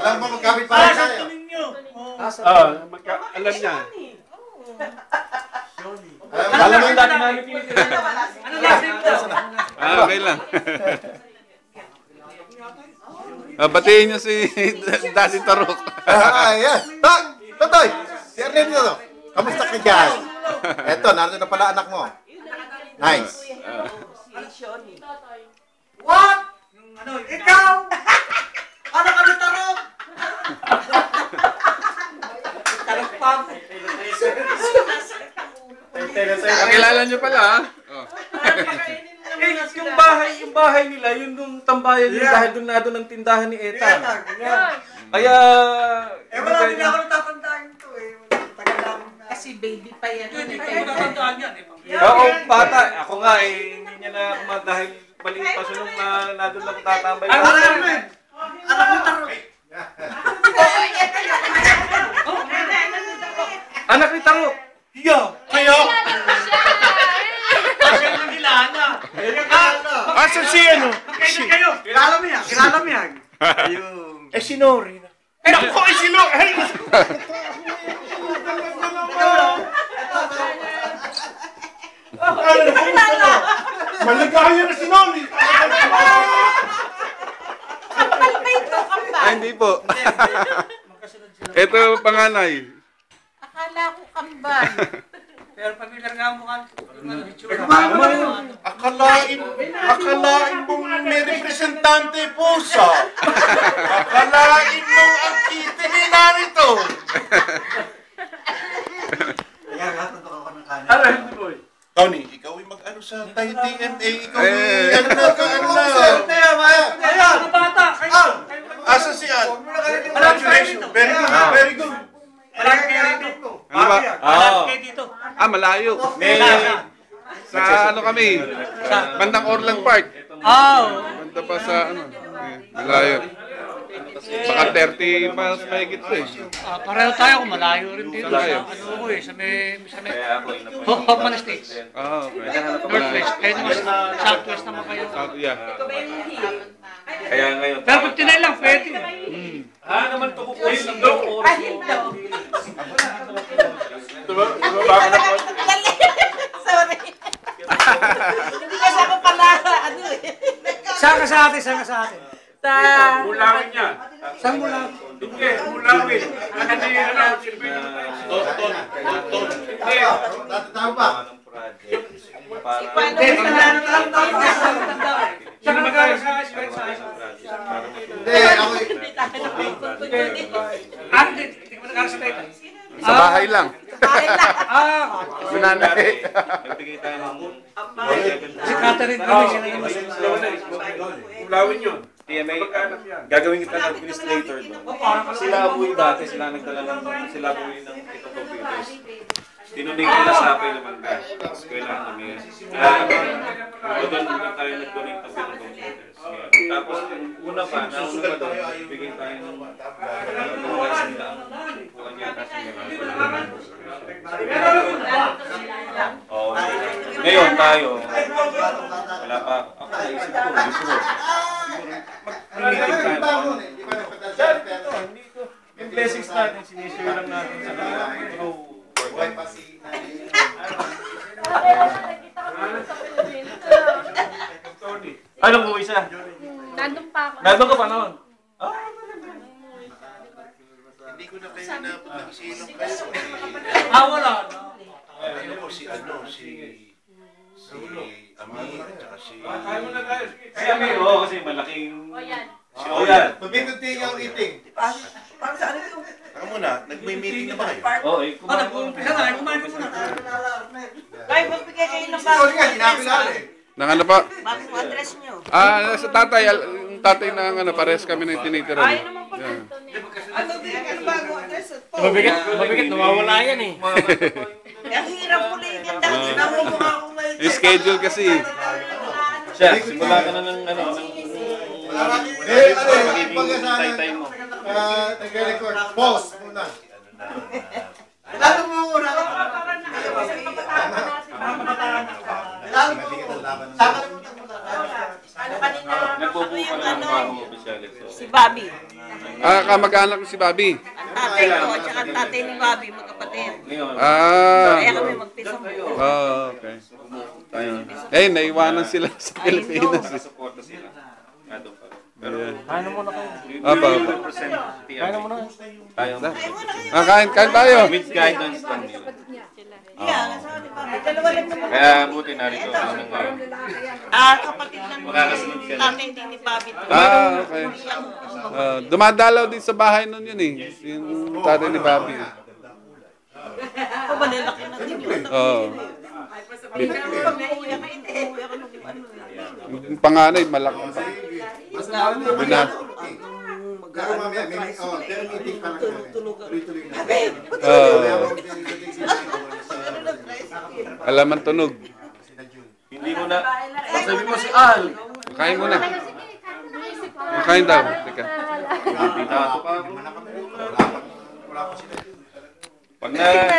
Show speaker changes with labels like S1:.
S1: Alam mo magkapit pa rin sa'yo.
S2: Alam niya.
S1: Alam mo yung dati namin pinitira.
S2: Okay lang. Batiin niyo si Daddy Tarok.
S1: Ayan. Totoy, si Arnel nyo. Kamusta ka dyan? Eto, naroon na pala anak mo. Nice.
S3: What? Ikaw? Ano ka na tarok? Tarok pa.
S2: Kilala niyo pala, ha?
S4: Yung bahay nila, yun yung tambayan nila dahil doon na doon ang tindahan ni Eta. Kaya...
S3: wala din ako natatandaan ito Tagal namin na.
S5: Kasi baby pa yan.
S4: Hindi ko natatandaan yan. Oo, bata. Ako nga hindi niya na kumat dahil maliit pa siya nung na doon lang tatambay.
S3: Ano mo tarok?
S4: Anak ni Tarok!
S3: Hiyo! Kayo!
S4: Asa si ano?
S3: Kayo! Kilala mo yan! Kilala mo yan! Ayun!
S4: Si Nori. Naku, si Nori!
S1: Maligaya na si Noli!
S5: Kapal ba ito? Kapal?
S2: Ay, hindi po. Ito panganay.
S5: Akala ko kambal.
S4: Pero pamilyar nga mo kan.
S1: Akalain mong may representante pusa. Akalain mong ang kitty ni narito. Tony, ikaw ay mag-ano sa Thai DNA. Ikaw ay ano na.
S3: Ayan!
S4: Bata!
S1: Asa si Al? Congratulations. Very good, very good.
S4: Malaki kayo rito.
S2: Ano ba?
S4: Malaki kayo dito.
S2: Malayo. Sa ano kami? Bandang Orlang Park. Banda pa sa ano? Malayo. Baka 30 miles mahigit to eh.
S6: Pareho tayo kung malayo rin dito.
S2: Malayo.
S6: Ano ko sa may Hoffman Estates.
S2: Okay.
S6: Northwest. Kayo naman southwest naman kayo.
S2: Yeah.
S4: Kaya ngayon.
S6: Pero pag tinay lang, pwede.
S4: Naman ito kukuhin ng daw oras mo.
S5: Sorry. Hindi kasi ako pala, ano eh.
S6: Saan ka sa atin? Saan ka sa atin?
S4: Mulawin niya.
S6: Saan mo lang?
S4: Hindi, mulawin. Ano na silbihin mo tayo? Ton. Hindi.
S1: Tama ba?
S5: Si Kwento
S6: Hindi,
S5: na
S6: saan ka tayo sa
S1: Hindi, ako
S6: hindi ko nag-aras tayo.
S2: Sa bahay lang. Nanay.
S4: Nagbigay tayo ng
S6: Si Catherine kami sila naman.
S4: mulawin yun. TMA, gagawin kita ng administrator doon. Sila abuy dati, sila nagdala ng itong computers. Tinuning nila sa Apay Lumanga. Eskwelahan namin. Doon tayo nag-donate ng computers. Tapos, una pa doon, bigyan tayo ng kulang yata sila. Ngayon tayo, wala pa. Ako naisip ko, gusto mo. Mag-meeting tayo. Yung blessings natin, sinishare lang natin sa Anong buhay siya?
S5: Nandun pa ako.
S4: Nandun ka pa noon?
S1: hindi ko na kayo napag-isilang kayo.
S4: Wala na.
S1: Ano mo si Ami at saka si...
S4: Si Ami, kasi malaking...
S5: Yan.
S4: Si Oyan.
S1: Pabinunting ang eating.
S3: Parang saan ito?
S1: Taka muna, nag-meeting na ba kayo?
S6: Nag-uumpisa na, kumain ka muna.
S5: Ay, magbigay kayo ng
S1: Sorry nga, hinapilala eh.
S2: Nang ano pa?
S5: bagong address nyo.
S2: Sa tatay, yung tatay na ano, pares kami na tinitira.
S5: Ay, naman pa
S2: Yeah.
S3: Ano bagong address?
S6: Mabigat, nawawala yan eh.
S5: Ang hirap po na yung dahil.
S2: Yung schedule kasi.
S4: Siya, simula ka na ng ano, tay-tay mo.
S1: Nag-record. Pause muna.
S3: Lalo mo muna.
S5: Ano kanina?
S4: Nagpupo ka
S5: Yung
S4: na ng
S5: ano?
S4: bagong opisyalis.
S5: Si Bobby.
S2: Kamag-anak ko si Bobby.
S5: Ang tatay ko at saka ang tatay ni Bobby, magkapatid.
S4: Ngayon,
S5: Kaya kami magpisang buo.
S2: Okay. Eh, naiwanan sila sa Pilipinas.
S4: nakasuporta sila. Nandun pa rin. Pero,
S6: Ano muna kayo?
S2: Apa.
S4: 100% TMA.
S6: Ano muna?
S2: Kain tayo.
S4: With guidance lang nila.
S5: Yeah, sabi ni Bobby, dalawa lang naman.
S4: Kaya buti narito ako ng ngayon.
S5: Kapatid ng
S4: Makakasunod ka lang.
S5: tatay din ni Bobby.
S2: Okay. Dumadalaw din sa bahay nun yun eh. Yung tatay ni Bobby.
S5: Malalaki na din yun.
S2: Oo.
S5: Uuwi ako nung
S2: Yung panganay, malaki. Binat.
S1: Pero mamaya, may meeting pa lang kami. Tuloy-tuloy na.
S2: Alaman tunog.
S4: Hindi mo na, sabi mo si Al.
S2: Kain muna. Kain daw. Teka.
S4: Pitato pa ako.
S1: Wala pa sila.
S4: Pag na,